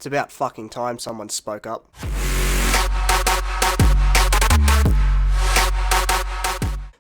It's about fucking time someone spoke up.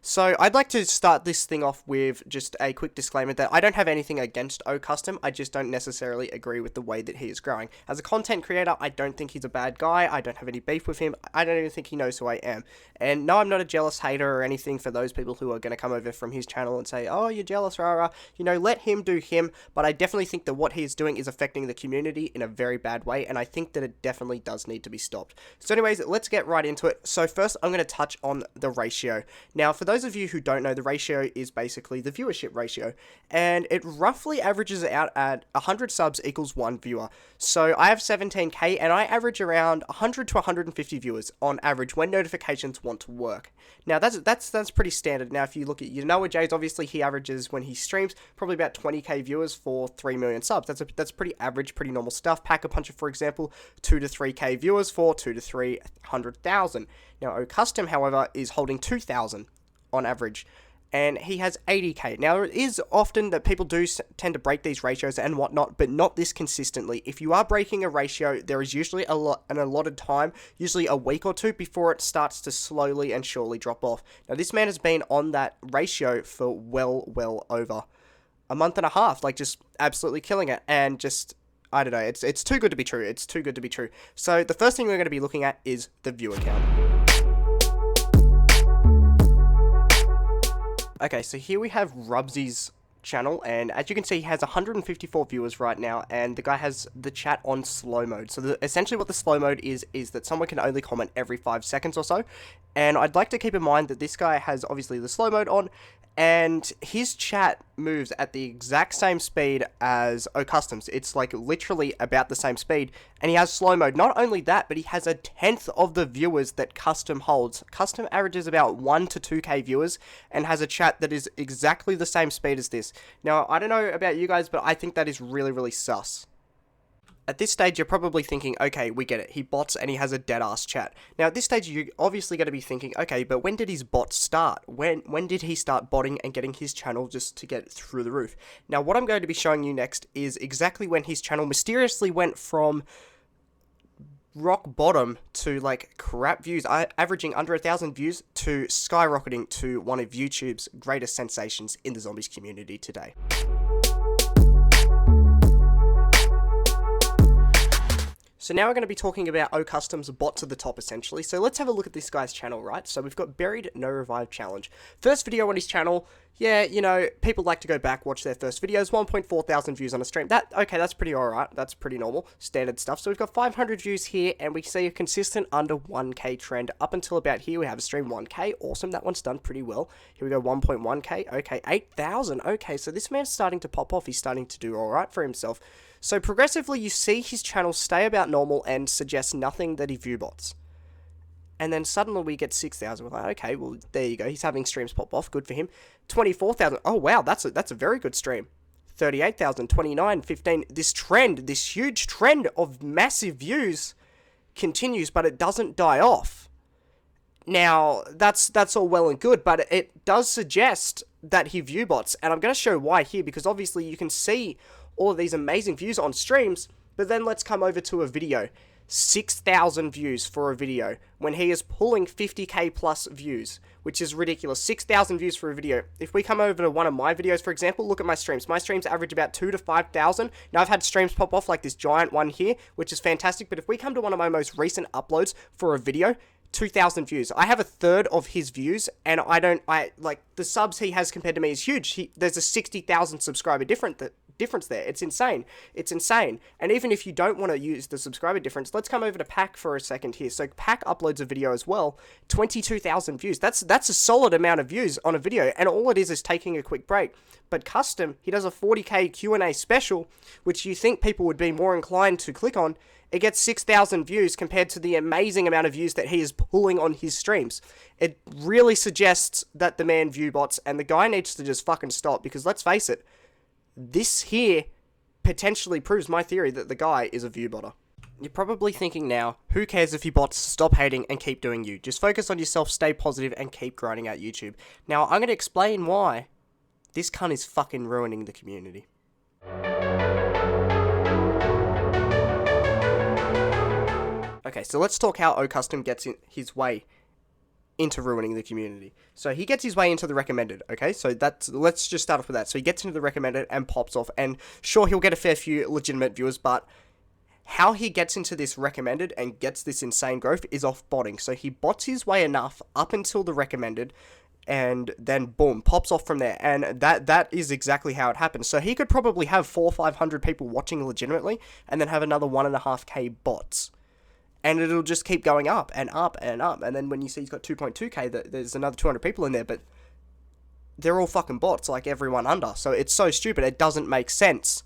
So, I'd like to start this thing off with just a quick disclaimer that I don't have anything against Ohcustom, I just don't necessarily agree with the way that he is growing. As a content creator, I don't think he's a bad guy, I don't have any beef with him, I don't even think he knows who I am. And no, I'm not a jealous hater or anything for those people who are going to come over from his channel and say, oh, you're jealous, rah rah. You know, let him do him, but I definitely think that what he is doing is affecting the community in a very bad way, and I think that it definitely does need to be stopped. So anyways, let's get right into it. So first, I'm going to touch on the ratio. Now, for those of you who don't know, the ratio is basically the viewership ratio, and it roughly averages out at 100 subs equals 1 viewer. So I have 17k, and I average around 100 to 150 viewers on average when notifications want to work. Now that's pretty standard. Now if you look at Noah J's, obviously he averages when he streams probably about 20k viewers for 3 million subs. That's pretty average, pretty normal stuff. Pack-a-Puncher, for example, 2 to 3k viewers for 2 to 300,000. Now Ohcustom, however, is holding 2,000 on average, and he has 80k. Now, it is often that people do tend to break these ratios and whatnot, but not this consistently. If you are breaking a ratio, there is usually an allotted time, usually a week or two, before it starts to slowly and surely drop off. Now, this man has been on that ratio for well over a month and a half, like just absolutely killing it, and just, I don't know, it's too good to be true. It's too good to be true. So, the first thing we're going to be looking at is the viewer count. Okay, so here we have Rubsy's channel, and as you can see, he has 154 viewers right now, and the guy has the chat on slow mode. So essentially what the slow mode is that someone can only comment every 5 seconds or so, and I'd like to keep in mind that this guy has obviously the slow mode on, and his chat moves at the exact same speed as Ohcustom's. It's like literally about the same speed, and he has slow mode. Not only that, but he has 1/10 of the viewers that Custom holds. Custom averages about 1 to 2k viewers and has a chat that is exactly the same speed as this. Now, I don't know about you guys, but I think that is really sus. At this stage, you're probably thinking, okay, we get it. He bots and he has a dead-ass chat. Now, at this stage, you're obviously going to be thinking, okay, but when did his bot start? When did he start botting and getting his channel just to get through the roof? Now, what I'm going to be showing you next is exactly when his channel mysteriously went from rock bottom to, like, crap views, averaging under 1,000 views, to skyrocketing to one of YouTube's greatest sensations in the zombies community today. So now we're going to be talking about Ohcustom's bots at the top, essentially. So let's have a look at this guy's channel, right? So we've got Buried No Revive Challenge. First video on his channel, yeah, you know, people like to go back, watch their first videos, 1.4 thousand views on a stream. Okay, that's pretty alright, that's pretty normal, standard stuff. So we've got 500 views here, and we see a consistent under 1k trend. Up until about here, we have a stream 1k, awesome, that one's done pretty well. Here we go, 1.1k, okay, 8,000, okay, so this man's starting to pop off, he's starting to do alright for himself. So progressively, you see his channel stay about normal and suggest nothing that he view bots. And then suddenly we get 6,000. We're like, okay, well, there you go. He's having streams pop off. Good for him. 24,000. Oh, wow, that's a very good stream. 38,000, 29, 15. This trend, this huge trend of massive views continues, but it doesn't die off. Now, that's all well and good, but it does suggest that he view bots. And I'm going to show why here, because obviously you can see all of these amazing views on streams, but then let's come over to a video. 6,000 views for a video when he is pulling 50k plus views, which is ridiculous. 6,000 views for a video. If we come over to one of my videos, for example, look at my streams. My streams average about 2 to 5,000. Now, I've had streams pop off like this giant one here, which is fantastic, but if we come to one of my most recent uploads for a video, 2,000 views. I have 1/3 of his views, and like, the subs he has compared to me is huge. There's a 60,000 subscriber difference there. It's insane. It's insane. And even if you don't want to use the subscriber difference, let's come over to Pack for a second here. So Pack uploads a video as well, 22,000 views. That's a solid amount of views on a video, and all it is taking a quick break. But Custom, he does a 40k Q&A special, which you think people would be more inclined to click on. It gets 6,000 views compared to the amazing amount of views that he is pulling on his streams. It really suggests that the man view bots, and the guy needs to just fucking stop, because let's face it, this here potentially proves my theory that the guy is a view botter. You're probably thinking now, who cares if he bots? Stop hating and keep doing you. Just focus on yourself, stay positive, and keep grinding out YouTube. Now, I'm going to explain why this cunt is fucking ruining the community. Okay, so let's talk how Ohcustom gets in his way into ruining the community. So he gets his way into the recommended, okay? So let's just start off with that. So he gets into the recommended and pops off, and sure, he'll get a fair few legitimate viewers, but how he gets into this recommended and gets this insane growth is off botting. So he bots his way enough up until the recommended, and then boom, pops off from there. And that is exactly how it happens. So he could probably have 400 or 500 people watching legitimately, and then have another 1.5k bots. And it'll just keep going up and up and up. And then when you see he's got 2.2k, there's another 200 people in there, but they're all fucking bots, like everyone under. So it's so stupid, it doesn't make sense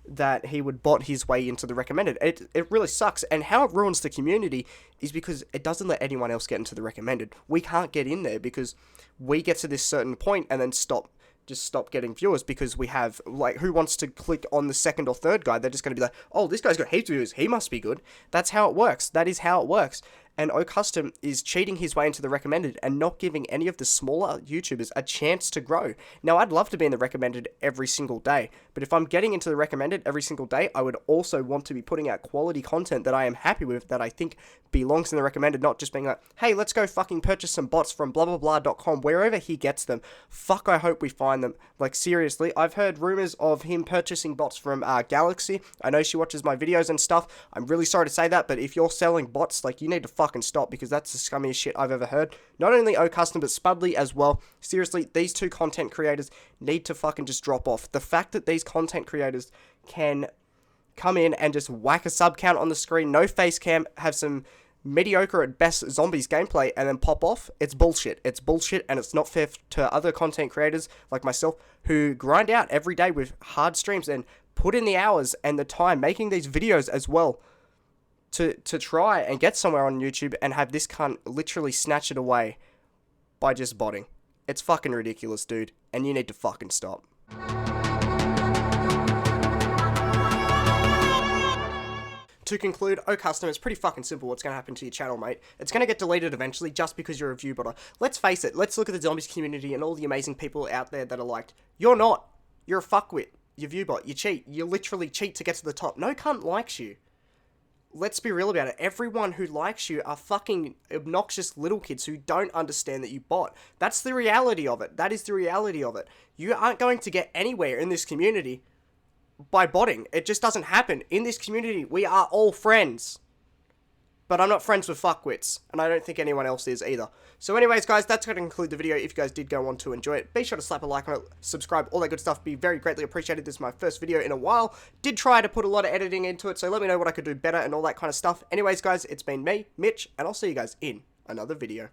that he would bot his way into the recommended. It really sucks. And how it ruins the community is because it doesn't let anyone else get into the recommended. We can't get in there because we get to this certain point and then stop getting viewers, because we have, like, who wants to click on the second or third guy? They're just going to be like, oh, this guy's got heaps of viewers, he must be good. That's how it works. That is how it works. And Ohcustom is cheating his way into the recommended and not giving any of the smaller YouTubers a chance to grow. Now, I'd love to be in the recommended every single day, but if I'm getting into the recommended every single day, I would also want to be putting out quality content that I am happy with, that I think belongs in the recommended, not just being like, hey, let's go fucking purchase some bots from blah blah blah.com, wherever he gets them. Fuck, I hope we find them. Like, seriously, I've heard rumors of him purchasing bots from Galaxy. I know she watches my videos and stuff. I'm really sorry to say that, but if you're selling bots, like, you need to fucking stop, because that's the scummiest shit I've ever heard. Not only Ohcustom, but Spudley as well. Seriously, these two content creators need to fucking just drop off. The fact that these content creators can come in and just whack a sub count on the screen, no face cam, have some mediocre at best zombies gameplay, and then pop off, it's bullshit. It's bullshit, and it's not fair to other content creators like myself who grind out every day with hard streams and put in the hours and the time making these videos as well to try and get somewhere on YouTube, and have this cunt literally snatch it away by just botting. It's fucking ridiculous, dude, and you need to fucking stop. To conclude, Ohcustom, it's pretty fucking simple what's going to happen to your channel, mate. It's going to get deleted eventually just because you're a viewbotter. Let's face it, let's look at the zombies community and all the amazing people out there that are like, you're not. You're a fuckwit. You viewbot. You cheat. You literally cheat to get to the top. No cunt likes you. Let's be real about it. Everyone who likes you are fucking obnoxious little kids who don't understand that you bot. That's the reality of it. That is the reality of it. You aren't going to get anywhere in this community by botting. It just doesn't happen. In this community, we are all friends. But I'm not friends with fuckwits, and I don't think anyone else is either. So anyways, guys, that's going to conclude the video. If you guys did go on to enjoy it, be sure to slap a like on it, subscribe, all that good stuff. Be very greatly appreciated. This is my first video in a while. Did try to put a lot of editing into it, so let me know what I could do better and all that kind of stuff. Anyways, guys, it's been me, Mitch, and I'll see you guys in another video.